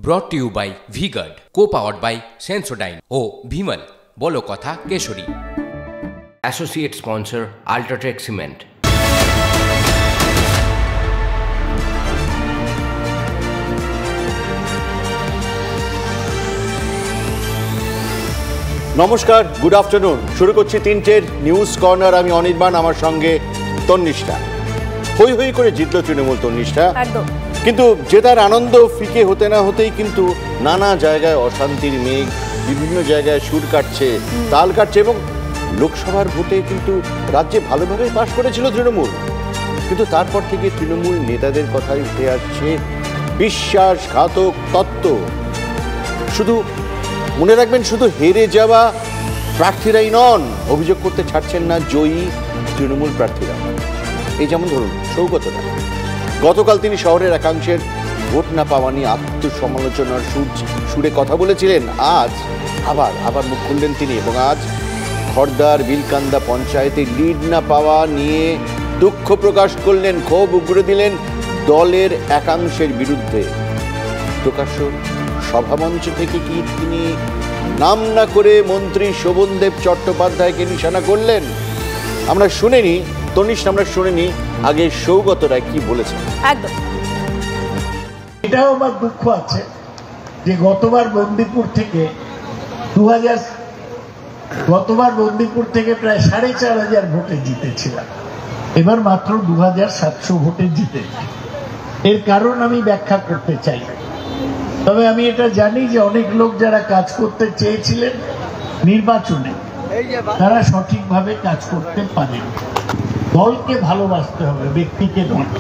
brought to you by V-Guard, co-powered by Sensodyne O Vimal বলো কথা Kesari. Associate sponsor Ultratech Cement। নমস্কার, good afternoon. শুরু করছি তিনটের নিউজ কর্নার। আমি অনির্বাণ, আমার সঙ্গে তন্নিষ্ঠা। হই হই করে জিতল তৃণমূল তন্নিষ্ঠা, কিন্তু জেতার আনন্দ ফিকে হতে না হতেই কিন্তু নানা জায়গায় অশান্তির মেঘ বিভিন্ন জায়গায় সুর কাটছে, তাল কাটছে, এবং লোকসভার ভোটে কিন্তু রাজ্যে ভালোভাবে পাশ করেছিল তৃণমূল, কিন্তু তারপর থেকে তৃণমূল নেতাদের কথাই উঠে আসছে বিশ্বাসঘাতক তত্ত্ব। শুধু মনে রাখবেন, শুধু হেরে যাওয়া প্রার্থীরাই নন, অভিযোগ করতে ছাড়ছেন না জয়ী তৃণমূল প্রার্থীরা। এই যেমন ধরুন সৌগত রায়, গতকাল তিনি শহরের একাংশের ভোট না পাওয়া নিয়ে আত্মসমালোচনার সুরে কথা বলেছিলেন। আজ আবার মুখ খুললেন তিনি, এবং আজ খড়দার বিলকান্দা পঞ্চায়েতে লিড না পাওয়া নিয়ে দুঃখ প্রকাশ করলেন, ক্ষোভ উগরে দিলেন দলের একাংশের বিরুদ্ধে। প্রকাশ্য সভামঞ্চ থেকে কি তিনি নাম না করে মন্ত্রী শোভনদেব চট্টোপাধ্যায়কে নিশানা করলেন? আমরা শুনিনি তনিষ্ঠ, আমরা শুনিনি আগে সৌগত রায় কি বলেছেন। একদম এটাও আমার দুঃখ আছে যে গতবার বন্দিপুর থেকে প্রায় ৪,৫০০ ভোটে জিতেছিলাম, এবার মাত্র ২৭০০ ভোটে জিতেছি। এর কারণ আমি ব্যাখ্যা করতে চাই, তবে আমি এটা জানি যে অনেক লোক যারা কাজ করতে চেয়েছিলেন নির্বাচনে, তারা সঠিকভাবে কাজ করতে পারেন। দলকে ভালোবাসতে হবে, ব্যক্তিকে নয়।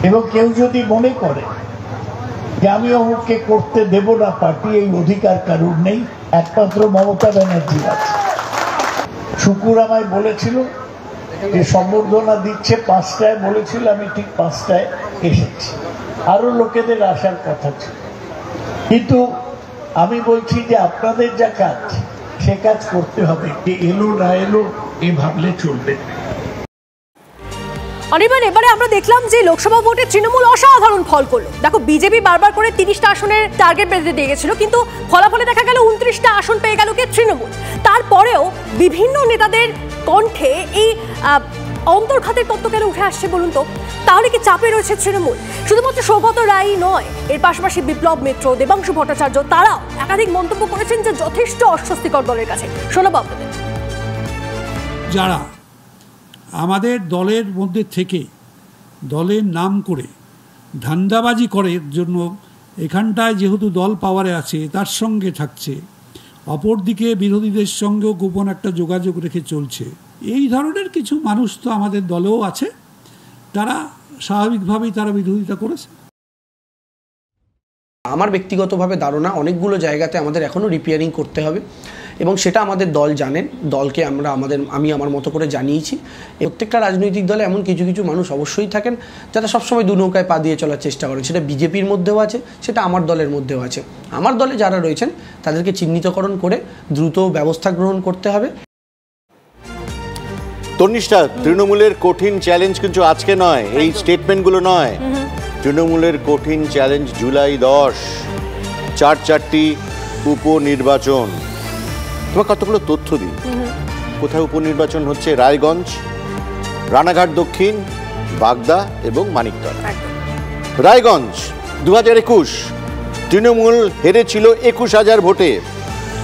এবং কেউ যদি মনে করে যে আমি অমুককে করতে দেব না পার্টি, এই অধিকার কারুর নেই, একমাত্র মমতা ব্যানার্জি আছে। শুকুর আমায় বলেছিল যে সম্বর্ধনা দিচ্ছে ৫টায়, বলেছিল আমি ঠিক ৫টায় এসেছি। আরো লোকেদের আসার কথা ছিল, কিন্তু আমি বলছি যে আপনাদের যা কাজ সে কাজ করতে হবে, যে এলো না এলো এ ভাবলে চলবে। অনির্বাণ, এবারে আমরা দেখলাম যে লোকসভা ভোটে তৃণমূল অসাধারণ ফল করলো। দেখো, বিজেপি বারবার করে ৩০টা আসনের টার্গেট বেঁধে দিয়ে গেছিল, কিন্তু ফলাফলে দেখা গেল ২৯টা আসন পেয়ে গেল কে তৃণমূল। তারপরেও বিভিন্ন নেতাদের কণ্ঠে এই অন্তর্ঘাতের তত্ত্ব কেন উঠে আসছে বলুন তো? তাহলে কি চাপে রয়েছে তৃণমূল? শুধুমাত্র সৌগত রায়ই নয়, এর পাশাপাশি বিপ্লব মিত্র, দেবাংশু ভট্টাচার্য, তারাও একাধিক মন্তব্য করেছেন যে যথেষ্ট অস্বস্তিকর দলের কাছে। শোনাবো আপনাদের। যারা আমাদের দলের মধ্যে থেকে দলের নাম করে ধান্দাবাজি করার জন্য এখানটায় যেহেতু দল পাওয়ারে আছে তার সঙ্গে থাকছে, অপরদিকে বিরোধীদের সঙ্গেও গোপন একটা যোগাযোগ রেখে চলছে, এই ধরনের কিছু মানুষ তো আমাদের দলেও আছে। তারা স্বাভাবিকভাবেই তারা বিরোধিতা করেছে। আমার ব্যক্তিগতভাবে ধারণা অনেকগুলো জায়গাতে আমাদের এখনও রিপেয়ারিং করতে হবে, এবং সেটা আমাদের দল জানেন। দলকে আমি আমার মতো করে জানিয়েছি। প্রত্যেকটা রাজনৈতিক দলে এমন কিছু কিছু মানুষ অবশ্যই থাকেন যারা সবসময় দু নৌকায় পা দিয়ে চলার চেষ্টা করেন। সেটা বিজেপির মধ্যেও আছে, সেটা আমার দলের মধ্যেও আছে। আমার দলে যারা রয়েছেন তাদেরকে চিহ্নিতকরণ করে দ্রুত ব্যবস্থা গ্রহণ করতে হবে। তন্নিষ্ঠা, তৃণমূলের কঠিন চ্যালেঞ্জ কিন্তু আজকে নয়, এই স্টেটমেন্টগুলো নয়। তৃণমূলের কঠিন চ্যালেঞ্জ জুলাই 10, 4টি উপনির্বাচন। তোমার কতগুলো তথ্য দিই। কোথায় উপনির্বাচন হচ্ছে? রায়গঞ্জ, রানাঘাট দক্ষিণ, বাগদা এবং মানিকতলা। রায়গঞ্জ 2021 তৃণমূল হেরেছিল 21,000 ভোটে।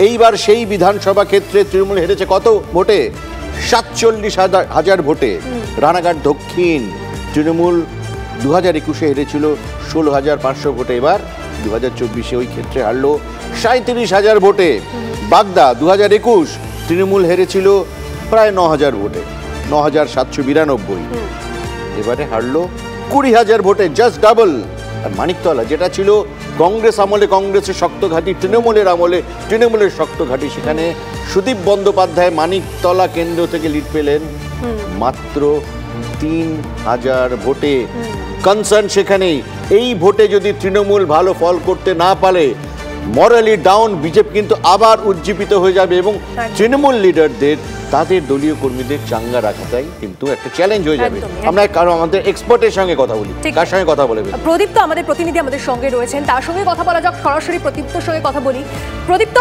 এইবার সেই বিধানসভা ক্ষেত্রে তৃণমূল হেরেছে কত ভোটে? 47,000 ভোটে। রানাঘাট দক্ষিণ তৃণমূল 2021 হেরেছিল 16,500 ভোটে, এবার 2024 ওই ক্ষেত্রে হারলো 37,000 ভোটে। বাগদা 2021 তৃণমূল হেরেছিল প্রায় 9,000 ভোটে, 9,792, এবারে হারলো 20,000 ভোটে, জাস্ট ডাবল। আর মানিকতলা, যেটা ছিল কংগ্রেস আমলে কংগ্রেসের শক্ত ঘাঁটি, তৃণমূলের আমলে তৃণমূলের শক্ত ঘাঁটি, সেখানে সুদীপ বন্দ্যোপাধ্যায় মানিকতলা কেন্দ্র থেকে লিড পেলেন মাত্র 3,000 ভোটে। কনসার্ন সেখানেই, এই ভোটে যদি তৃণমূল ভালো ফল করতে না পারে, মরালি ডাউন, বিজেপি কিন্তু আবার উজ্জীবিত হয়ে যাবে এবং তৃণমূল লিডারদের তাদের দলীয় কর্মীদের চাঙ্গা রাখাটাই কিন্তু একটা চ্যালেঞ্জ হয়ে যাবে। আমরা কারণ আমাদের এক্সপার্টের সঙ্গে কথা বলি, কার সঙ্গে কথা বলবে? প্রদীপ্ত আমাদের প্রতিনিধি আমাদের সঙ্গে রয়েছেন, তার সঙ্গে কথা বলা যাক। সরাসরি প্রদীপ্তর সঙ্গে কথা বলি। প্রদীপ্ত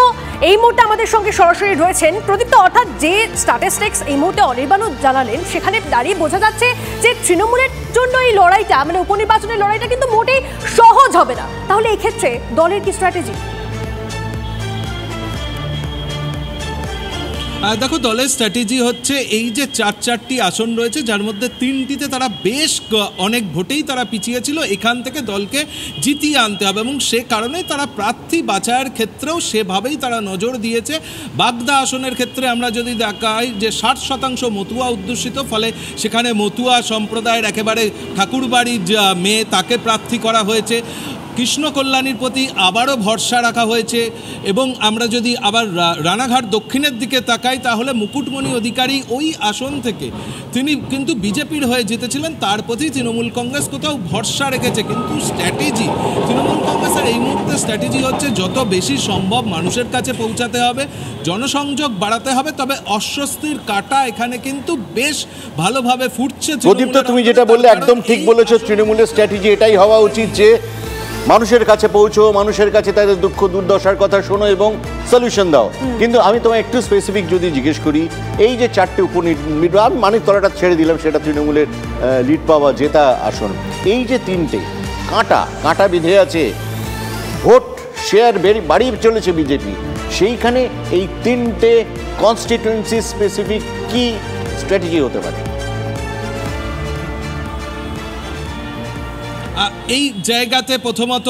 এই মুহূর্তে আমাদের সঙ্গে সরাসরি রয়েছেন। প্রদীপ্ত, অর্থাৎ যে স্ট্যাটিস্টিক্স এই মুহূর্তে অনির্বাণও জানালেন, সেখানে দাঁড়িয়ে বোঝা যাচ্ছে যে তৃণমূলের জন্য এই লড়াইটা, মানে উপনির্বাচনের লড়াইটা কিন্তু মোটেই সহজ হবে না। তাহলে এই ক্ষেত্রে দলের কি স্ট্র্যাটেজি? দেখো, দলের স্ট্র্যাটেজি হচ্ছে এই যে চারটি আসন রয়েছে, যার মধ্যে 3টিতে তারা বেশ অনেক ভোটেই তারা পিছিয়ে ছিল, এখান থেকে দলকে জিতিয়ে আনতে হবে এবং সে কারণেই তারা প্রার্থী বাছাইয়ের ক্ষেত্রেও সেভাবেই তারা নজর দিয়েছে। বাগদা আসনের ক্ষেত্রে আমরা যদি দেখাই যে 60% মতুয়া অধ্যুষিত, ফলে সেখানে মতুয়া সম্প্রদায়ের একেবারে ঠাকুরবাড়ির মেয়ে তাকে প্রার্থী করা হয়েছে। কৃষ্ণ কল্যাণীর প্রতি আবারও ভরসা রাখা হয়েছে এবং আমরা যদি আবার রানাঘাট দক্ষিণের দিকে তাকাই, তাহলে মুকুটমণি অধিকারী ওই আসন থেকে তিনি কিন্তু বিজেপির হয়ে জিতেছিলেন, তার প্রতি তৃণমূল কংগ্রেস কোথাও ভরসা রেখেছে। কিন্তু স্ট্র্যাটেজি, তৃণমূল কংগ্রেসের এই মুহূর্তে স্ট্র্যাটেজি হচ্ছে যত বেশি সম্ভব মানুষের কাছে পৌঁছাতে হবে, জনসংযোগ বাড়াতে হবে। তবে অস্বস্তির কাঁটা এখানে কিন্তু বেশ ভালোভাবে ফুটছে। প্রদীপ্ত, তুমি যেটা বললে একদম ঠিক বলেছো। তৃণমূলের স্ট্র্যাটেজি এটাই হওয়া উচিত যে মানুষের কাছে পৌঁছো, মানুষের কাছে তাদের দুঃখ দুর্দশার কথা শোনো এবং সলিউশন দাও। কিন্তু আমি তোমায় একটু স্পেসিফিক যদি জিজ্ঞেস করি, এই যে 4টে উপনির্বাচন, আমি মানে তলাটা ছেড়ে দিলাম, সেটা তৃণমূলের লিড পাওয়া জেতা আসন, এই যে 3টে কাঁটা বিধে আছে, ভোট শেয়ার বাড়িয়ে চলেছে বিজেপি, সেইখানে এই 3টে কনস্টিটিউয়েন্সি স্পেসিফিক কি স্ট্র্যাটেজি হতে পারে? এই জায়গাতে প্রথমত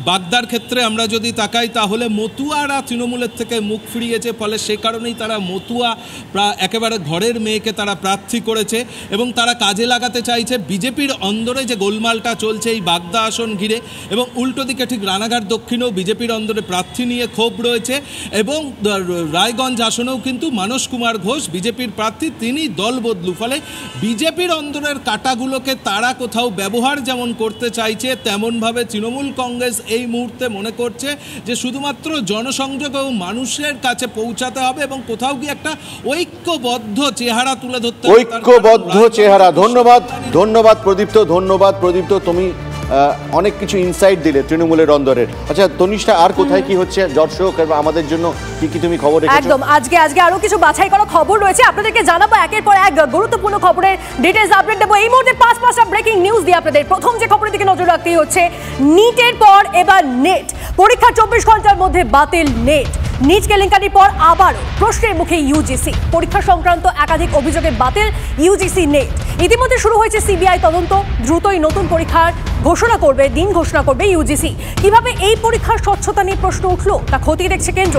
বাগদার ক্ষেত্রে আমরা যদি তাকাই, তাহলে মতুয়ারা তৃণমূলের থেকে মুখ ফিরিয়েছে, ফলে সে কারণেই তারা মতুয়া একেবারে ঘরের মেয়েকে তারা প্রার্থী করেছে এবং তারা কাজে লাগাতে চাইছে বিজেপির অন্দরে যে গোলমালটা চলছে এই বাগদা আসন ঘিরে। এবং উল্টো দিকে ঠিক রানাঘাট দক্ষিণেও বিজেপির অন্দরে প্রার্থী নিয়ে ক্ষোভ রয়েছে এবং রায়গঞ্জ আসনেও কিন্তু মানস কুমার ঘোষ বিজেপির প্রার্থী, তিনি দল বদলু। ফলে বিজেপির অন্দরের কাটাগুলোকে তারা কোথাও ব্যবহার যেমন করতে চাইছে, তেমনভাবে তৃণমূল কংগ্রেস এই মুহূর্তে মনে করছে যে শুধুমাত্র জনসংযোগ এবং মানুষের কাছে পৌঁছাতে হবে এবং কোথাও গিয়ে একটা ঐক্যবদ্ধ চেহারা তুলে ধরতে হবে। ঐক্যবদ্ধ চেহারা। ধন্যবাদ প্রদীপ্ত, তুমি অনেক কিছু ইনসাইট দিলে তৃণমূলের অন্দরের। আচ্ছা তনিষ্ঠা, আর কোথায় কি হচ্ছে দর্শক আমাদের জন্য কি তুমি খবর রেখেছো? একদম, আজকে আরো কিছু বাছাই করা খবর রয়েছে, আপনাদেরকে জানাবো একের পর এক গুরুত্বপূর্ণ খবরের ডিটেইলস আপডেট দেবো। এই মুহূর্তে 5টা ব্রেকিং নিউজ দিয়ে আপনাদের প্রথম যে খবরের দিকে নজর রাখতেই হচ্ছে, নিটের পর এবার নেট পরীক্ষা 24 ঘন্টার মধ্যে বাতিল। নিট কেলেঙ্কারির পর আবারও প্রশ্নের মুখে ইউজিসি, পরীক্ষা সংক্রান্ত একাধিক অভিযোগে বাতিল ইউজিসি নেট। ইতিমধ্যে শুরু হয়েছে সিবিআই তদন্ত, দ্রুতই নতুন পরীক্ষার দিন ঘোষণা করবে ইউজিসি। কিভাবে এই পরীক্ষার স্বচ্ছতা নিয়ে প্রশ্ন উঠলো তা খতিয়ে দেখছে কেন্দ্র।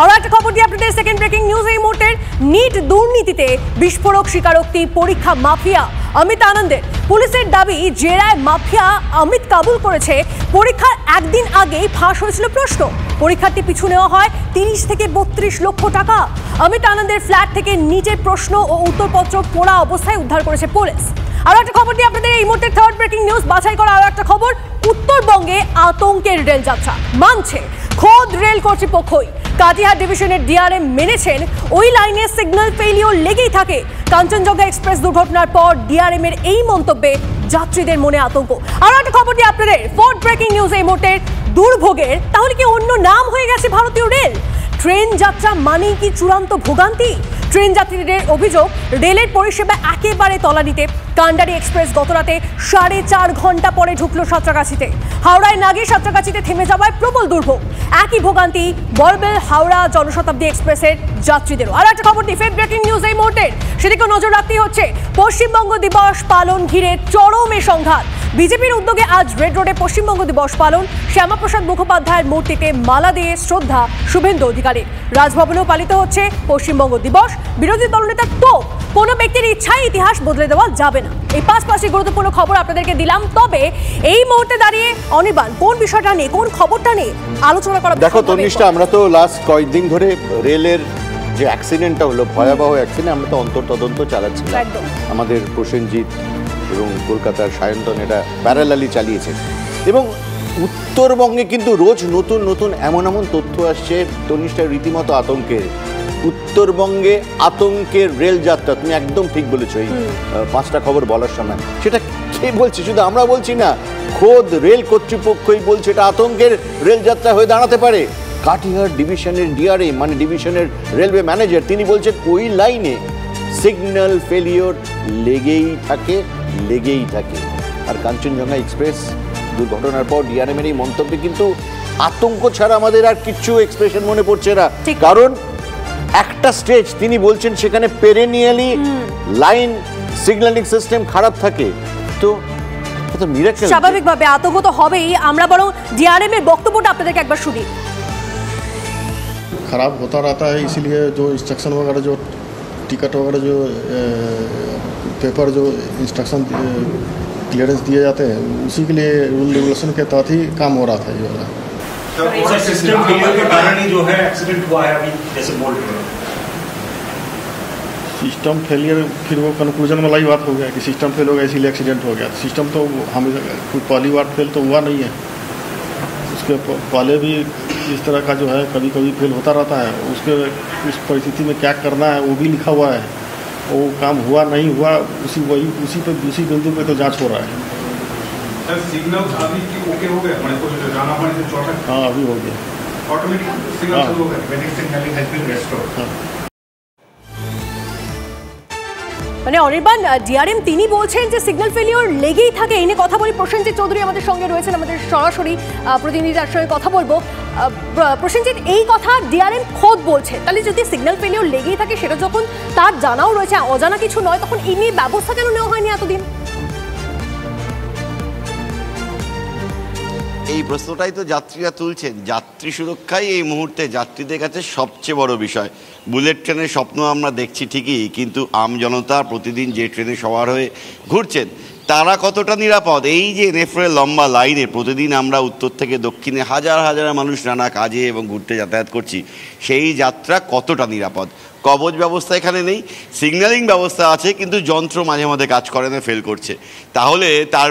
আরও একটা খবর দিয়ে আপনাদের সেকেন্ড ব্রেকিং নিউজ এই মুহূর্তের, নিট দুর্নীতিতে বিস্ফোরক স্বীকারোক্তি পরীক্ষা মাফিয়া অমিত আনন্দের। পুলিশের দাবি, জেরায় মাফিয়া অমিত কাবুল করেছে পরীক্ষার একদিন আগেই ফাঁস হয়েছিল প্রশ্ন। পরীক্ষার্থী পিছু নেওয়া হয় 30 থেকে 32 লক্ষ টাকা। অমিত আনন্দের ফ্ল্যাট থেকে নিটের প্রশ্ন ও উত্তরপত্র পোড়া অবস্থায় উদ্ধার করেছে পুলিশ। আরো একটা খবর দিয়ে আপনাদের এই মুহূর্তে থার্ড ব্রেকিং নিউজ বাছাই করা আরো একটা খবর, উত্তরবঙ্গে আতঙ্কের রেল যাত্রা মানছে খোদ রেল কর্তৃপক্ষই। কাটিহার ডিভিশনের ডিআরএম মেনেছেন ওই লাইনে সিগন্যাল ফেলিওর লেগেই থাকে। কাঞ্চনজঙ্ঘা এক্সপ্রেস দুর্ঘটনার পর ডিআরএম এর এই মন্তব্যে যাত্রীদের মনে আতঙ্ক। আরো একটা খবর দিয়ে আপনাদের ফোর্থ ব্রেকিং নিউজ এই মুহূর্তে, দুর্ভোগের তাহলে কি অন্য নাম হয়ে গেছে ভারতীয় রেল? ট্রেন যাত্রা মানেই কি চূড়ান্ত ভোগান্তি? ট্রেন যাত্রীদের অভিযোগ, রেলের পরিষেবা একেবারে তলানিতে। কান্ডারি এক্সপ্রেস গতরাতে 4.5 ঘন্টা পরে ঢুকলো সাঁতরাগাছিতে। হাওড়ায় না গিয়ে সাঁতরাগাছিতে থেমে যাওয়ায় প্রবল দুর্ভোগ। একই ভোগান্তি বরবেল হাওড়া জনশতাব্দী এক্সপ্রেসের যাত্রীদেরও। আর একটা খবর দিয়ে ফেড ব্রেকিং নিউজ এই মুহূর্তে, সেদিকে নজর রাখতেই হচ্ছে। পশ্চিমবঙ্গ দিবস পালন ঘিরে চরমে সংঘাত। বিজেপির উদ্যোগে আজ রেড রোডে পশ্চিমবঙ্গ দিবস পালন। শ্যামাপ্রসাদ মুখোপাধ্যায়ের মূর্তিতে মালা দিয়ে শ্রদ্ধা শুভেন্দু অধিকারীর। রাজভবনেও পালিত হচ্ছে পশ্চিমবঙ্গ দিবস। বিরোধী দলনেতা তোপ, কোনো ব্যক্তির ইচ্ছায় ইতিহাস বদলে দেওয়া যাবে না। এই 5টি গুরুত্বপূর্ণ খবর আপনাদেরকে দিলাম। তবে এই মুহূর্তে দাঁড়িয়ে অনির্বাণ, কোন বিষয়টা নিয়ে, কোন খবরটা নিয়ে আলোচনা করা? দেখো তনিষ্ঠা, আমরা তো লাস্ট কয়েকদিন ধরে রেলের যে অ্যাক্সিডেন্টটা হলো, ভয়াবহ অ্যাক্সিডেন্ট, আমরা তো তদন্ত চালাচ্ছিলাম। আমাদের প্রসেনজিৎ এবং কলকাতার সায়ন্তন এটা প্যারালালি চালিয়েছে এবং উত্তরবঙ্গে কিন্তু রোজ নতুন নতুন এমন এমন তথ্য আসছে তনিষ্ঠার রীতিমতো আতঙ্কের। উত্তরবঙ্গে আতঙ্কের রেলযাত্রা, তুমি একদম ঠিক বলেছো এই 5টা খবর বলার সময়। সেটা কে বলছে? শুধু আমরা বলছি না, খোদ রেল কর্তৃপক্ষই বলছে এটা আতঙ্কের রেলযাত্রা হয়ে দাঁড়াতে পারে। কাটিহার ডিভিশনের ডিআরএম মানে ডিভিশনের রেলওয়ে ম্যানেজার, তিনি বলছেন ওই লাইনে সিগন্যাল ফেলিওর লেগেই থাকে। আর কাঞ্চনজঙ্ঘা এক্সপ্রেস দুর্ঘটনার পর ডিআরএম এর এই মন্তব্যে কিন্তু আতঙ্ক ছাড়া আমাদের আর কিছু এক্সপ্রেশন মনে পড়ছে না। কারণ একটা স্টেজ তিনি বলছেন সেখানে পেরেনিয়ালি লাইন সিগন্যালিং সিস্টেম খারাপ থাকে, তো স্বাভাবিকভাবে আতঙ্ক তো হবেই। আমরা বরং ডিআরএম এর বক্তব্যটা আপনাদেরকে একবার শুনি। खराब होता रहता है, इसीलिए जो इंस्ट्रक्शन वगैरह, जो टिकट वगैरह, जो पेपर, जो इंस्ट्रक्शन क्लियरेंस दिए जाते हैं, उसी के लिए रूल रेगुलेशन के तहत ही काम हो रहा था ये वाला। सिस्टम फेलियर के कारण ही जो है एक्सीडेंट हुआ है अभी, जैसे बोल रहे हैं। सिस्टम फेलियर, फिर वो कंक्लूजन वाला ही बात हो गया कि सिस्टम फेल हो गया इसीलिए एक्सीडेंट हो गया। सिस्टम तो हमेशा कोई पहली बार फेल तो हुआ नहीं है, उसके पहले भी इस तरह का जो है कभी कभी फेल होता रहता है। उसके उस परिस्थिति में क्या करना है वो भी लिखा हुआ है, वो काम हुआ नहीं हुआ उसी बिंदु पे तो जांच हो रहा है। सर सिग्नल अभी ओके हो गया, जाना पानी से चौटा? हाँ अभी हो गया, ऑटोमेटिक सिग्नल हो गया, waiting signalling has been restored. মানে অনির্বাণ, ডিআরএম তিনি বলছেন যে সিগন্যাল ফেলিওর লেগেই থাকে। এই নিয়ে কথা বলি, প্রসেনজিৎ চৌধুরী আমাদের সঙ্গে রয়েছেন, আমাদের সরাসরি প্রতিনিধি, তার সঙ্গে কথা বলবো। প্রসেনজিৎ, এই কথা ডিআরএম খোদ বলছে, তাহলে যদি সিগন্যাল ফেলিওর লেগেই থাকে, সেটা যখন তার জানাও রয়েছে, অজানা কিছু নয়, তখন এই নিয়ে ব্যবস্থা কেন নেওয়া হয়নি এতদিন? এই প্রশ্নটাই তো যাত্রীরা তুলছেন। যাত্রী সুরক্ষাই এই মুহূর্তে যাত্রীদের কাছে সবচেয়ে বড় বিষয়। বুলেট ট্রেনের স্বপ্ন আমরা দেখছি ঠিকই, কিন্তু আমজনতা প্রতিদিন যে ট্রেনে সওয়ার হয়ে ঘুরছেন তারা কতটা নিরাপদ? এই যে এনএফএর লম্বা লাইনে প্রতিদিন আমরা উত্তর থেকে দক্ষিণে হাজার হাজার মানুষ নানা কাজে এবং ঘুরতে যাতায়াত করছি, সেই যাত্রা কতটা নিরাপদ? কবচ ব্যবস্থা এখানে নেই, সিগন্যালিং ব্যবস্থা আছে কিন্তু যন্ত্র মাঝে মাঝে কাজ করে না, ফেল করছে। তাহলে তার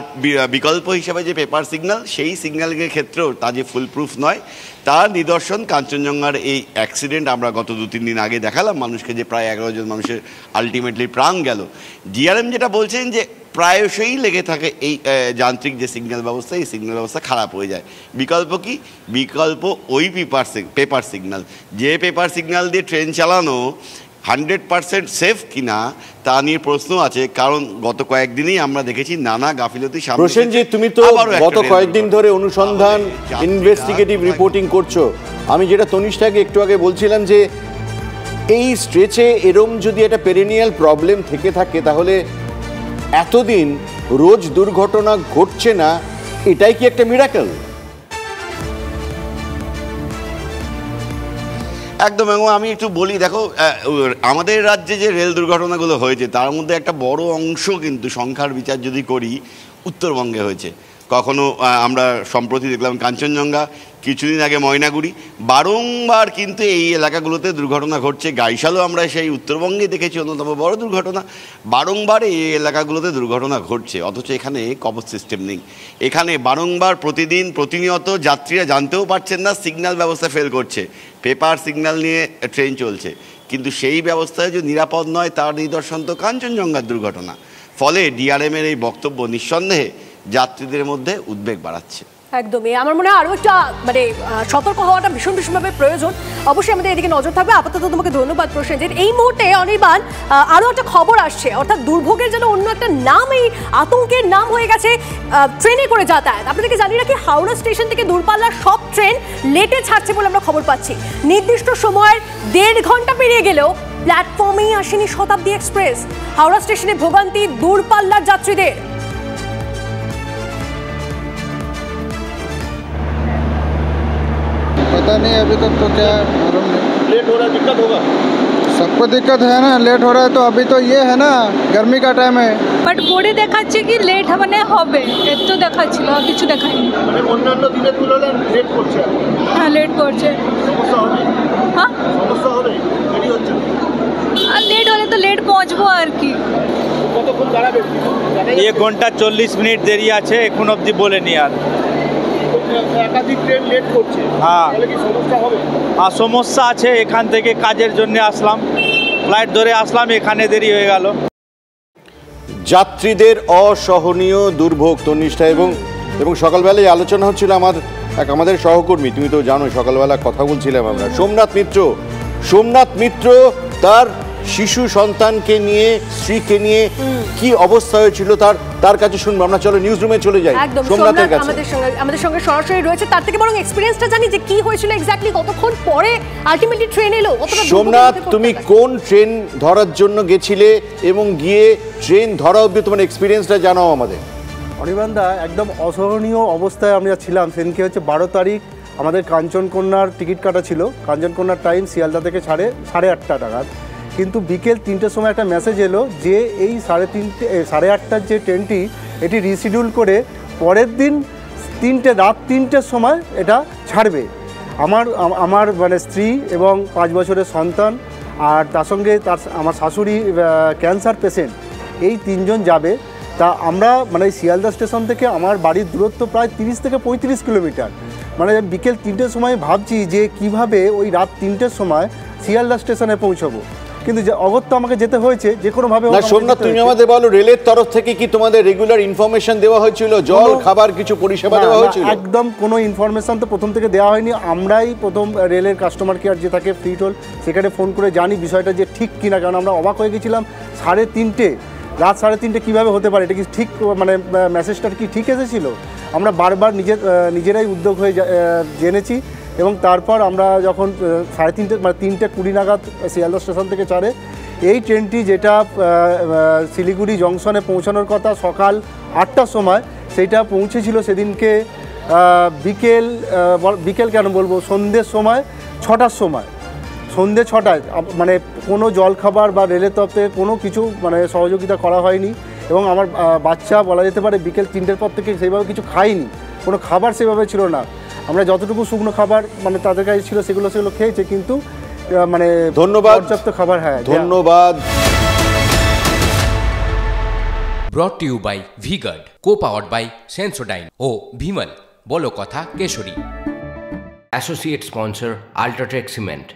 বিকল্প হিসাবে যে পেপার সিগন্যাল, সেই সিগন্যালিংয়ের ক্ষেত্রেও তা যে ফুল প্রুফ নয়, তার নিদর্শন কাঞ্চনজঙ্ঘার এই অ্যাক্সিডেন্ট। আমরা গত 2-3 দিন আগে দেখালাম মানুষকে, যে প্রায় 11 জন মানুষের আলটিমেটলি প্রাণ গেল। ডিআরএম যেটা বলছেন যে প্রায়শই লেগে থাকে এই যান্ত্রিক যে সিগন্যাল ব্যবস্থা, এই সিগন্যাল ব্যবস্থা খারাপ হয়ে যায়। বিকল্প কি? বিকল্প ওই পেপার সিগন্যাল। যে পেপার সিগন্যাল দিয়ে ট্রেন চালানো 100% সেফ কিনা তা নিয়ে প্রশ্ন আছে, কারণ গত কয়েকদিনই আমরা দেখেছি নানা গাফিলতি সামনে। প্রসেনজিৎ, তুমি তো গত কয়েকদিন ধরে অনুসন্ধান, ইনভেস্টিগেটিভ রিপোর্টিং করছো। আমি যেটা তনিষ্ঠাকে একটু আগে বলছিলাম যে এই স্ট্রেচে এরম যদি একটা পেরেনিয়াল প্রবলেম থেকে থাকে, তাহলে এতদিন রোজ দুর্ঘটনা ঘটছে না, এটাই কি একটা মিরাকেল? একদম। এবং আমি একটু বলি, দেখো আমাদের রাজ্যে যে রেল দুর্ঘটনাগুলো হয়েছে তার মধ্যে একটা বড় অংশ কিন্তু সংখ্যার বিচার যদি করি উত্তরবঙ্গে হয়েছে। কখনো আমরা সম্প্রতি দেখলাম কাঞ্চনজঙ্ঘা, কিছুদিন আগে ময়নাগুড়ি, বারংবার কিন্তু এই এলাকাগুলোতে দুর্ঘটনা ঘটছে। গাইশালও আমরা সেই উত্তরবঙ্গে দেখেছি অন্যতম বড় দুর্ঘটনা। বারংবার এই এলাকাগুলোতে দুর্ঘটনা ঘটছে, অথচ এখানে কবচ সিস্টেম নেই। এখানে বারংবার প্রতিনিয়ত যাত্রীরা জানতেও পারছেন না সিগন্যাল ব্যবস্থা ফেল করছে, পেপার সিগন্যাল নিয়ে ট্রেন চলছে, কিন্তু সেই ব্যবস্থায় যে নিরাপদ নয় তার নিদর্শন তো কাঞ্চনজঙ্ঘার দুর্ঘটনা। ফলে ডিআরএমের এই বক্তব্য নিঃসন্দেহে যাত্রীদের মধ্যে উদ্বেগ বাড়াচ্ছে। একদমই, আমার মনে হয় আরও একটা সতর্ক হওয়াটা ভীষণভাবে প্রয়োজন। অবশ্যই আমাদের এদিকে নজর থাকবে। আপাতত তোমাকে ধন্যবাদ প্রসেনজিৎ। এই মুহূর্তে অনির্বাণ, আরও একটা খবর আসছে, অর্থাৎ দুর্ভোগের যেন অন্য একটা নাম, এই আতঙ্কের নাম হয়ে গেছে ট্রেনে করে যাতায়াত। আপনাদেরকে জানি রাখি, হাওড়া স্টেশন থেকে দূরপাল্লার সব ট্রেন লেটে ছাড়ছে বলে আমরা খবর পাচ্ছি। নির্দিষ্ট সময়ের 1.5 ঘন্টা পেরিয়ে গেলেও প্ল্যাটফর্মেই আসেনি শতাব্দী এক্সপ্রেস। হাওড়া স্টেশনে ভোগান্তি দূরপাল্লার যাত্রীদের। पता नहीं अभी तक तो क्या मालूम नहीं। लेट हो रहा है, दिक्कत होगा, सबको दिक्कत है ना, लेट हो रहा है तो अभी तो ये है ना गर्मी का टाइम है। বাট বোর্ডে দেখাচ্ছে কি লেট মানে হবে, এত তো দেখাচ্ছিল, আর কিছু দেখায়নি। মানে অন্যান্য দিনের তুলনায় লেট করছে। হ্যাঁ লেট করছে। সমস্যা হবে? হ্যাঁ সমস্যা হবে, দেরি হচ্ছে। আর লেট হলে তো লেট পৌঁছবো আর কি। কতক্ষণ দাঁড়াবে? 1 ঘন্টা 40 মিনিট দেরি আছে, এখন অবধি বলেনি। আর একাধিক ট্রেন লেট করছে, তাহলে কি সমস্যা হবে? আর সমস্যা আছে, এখান থেকে কাজের জন্য আসলাম, ফ্লাইট ধরে আসলাম, এখানে দেরি হয়ে গেল। যাত্রীদের অসহনীয় দুর্ভোগ তন্নিষ্ঠা, এবং সকালবেলায় আলোচনা হচ্ছিল আমাদের সহকর্মী, তুমি তো জানো সকালবেলা কথা বলছিলাম আমরা, সোমনাথ মিত্র তার শিশু সন্তানকে নিয়ে, স্ত্রীকে নিয়ে কি অবস্থা হয়েছিল তার কাছে শুনবো আমরা। চলো নিউজ রুমে চলে যাই। সোমনাথের কাছে আমাদের সঙ্গে সরাসরি রয়েছে, তার থেকে বরং এক্সপেরিয়েন্সটা জানি যে কি হয়েছিল এক্স্যাক্টলি, কতক্ষণ পরে আলটিমেটলি ট্রেন এলো। সোমনাথ, তুমি কোন ট্রেন ধরার জন্য গেছিলে এবং গিয়ে ট্রেন ধরা অবধি তোমার এক্সপিরিয়েন্সটা জানাও আমাদের। অনির্বাণদা, একদম অসহনীয় অবস্থায় আমরা ছিলাম। সেদিনকে হচ্ছে 12 তারিখ, আমাদের কাঞ্চনকন্যার টিকিট কাটা ছিল। কাঞ্চনকন্যার টাইম শিয়ালদা থেকে 8:30 নাগাদ, কিন্তু বিকেল 3টের সময় একটা মেসেজ এলো যে এই 8:30 যে ট্রেনটি এটি রিশিডিউল করে পরের দিন রাত 3টের সময় এটা ছাড়বে। আমার মানে স্ত্রী এবং 5 বছরের সন্তান, আর তার সঙ্গে আমার শাশুড়ি ক্যান্সার পেশেন্ট, এই 3 জন যাবে। তা আমরা মানে শিয়ালদা স্টেশন থেকে আমার বাড়ির দূরত্ব প্রায় 30 থেকে 35 কিলোমিটার। মানে বিকেল 3টের সময় ভাবছি যে কিভাবে ওই রাত 3টের সময় শিয়ালদা স্টেশনে পৌঁছবো, কিন্তু অগত্যা আমাকে যেতে হয়েছে যে কোনো ভাবে। সোমনাথ, তুমি আমাদের বলো, রেলের তরফ থেকে কি তোমাদের রেগুলার ইনফরমেশন দেওয়া হয়েছিল? জল, খাবার, কিছু পরিষেবা দেওয়া হয়েছিল? একদম কোনো ইনফরমেশন তো প্রথম থেকে দেওয়া হয়নি। আমরাই প্রথম রেলের কাস্টমার কেয়ার যে থাকে ফ্রি টোল, সেখানে ফোন করে জানি বিষয়টা যে ঠিক কিনা, কারণ আমরা অবাক হয়ে গেছিলাম। 3:30 রাত 3:30 কীভাবে হতে পারে, এটা কি ঠিক, মানে মেসেজটা কি ঠিক এসেছিল? আমরা বারবার নিজেরাই উদ্যোগ হয়ে জেনেছি, এবং তারপর আমরা যখন 3:30 মানে 3:20 নাগাদ শিয়ালদা স্টেশন থেকে ছাড়ে এই ট্রেনটি, যেটা শিলিগুড়ি জংশনে পৌঁছানোর কথা সকাল 8টার সময়, সেইটা পৌঁছেছিল সেদিনকে বিকেল কেন বলবো, সন্ধ্যের সময় 6টার সময়, সন্ধ্যে 6টায়। মানে কোনো জলখাবার বা রেলের তরফ থেকে কোনো কিছু মানে সহযোগিতা করা হয়নি, এবং আমার বাচ্চা বলা যেতে পারে বিকেল 3টের পর থেকে সেইভাবে কিছু খায়নি, কোনো খাবার সেভাবে ছিল না। আমরা যতটুকু শুকনো খাবার মানে তাদের কাছে ছিল সেগুলো খেয়েছে, কিন্তু মানে ধন্যবাদ, পর্যাপ্ত খাবার। হ্যাঁ, ধন্যবাদ। Brought to you by VGuard, co-powered by Sensodyne ও ভিমল, বলো কথা Kesari. Associate sponsor UltraTech cement.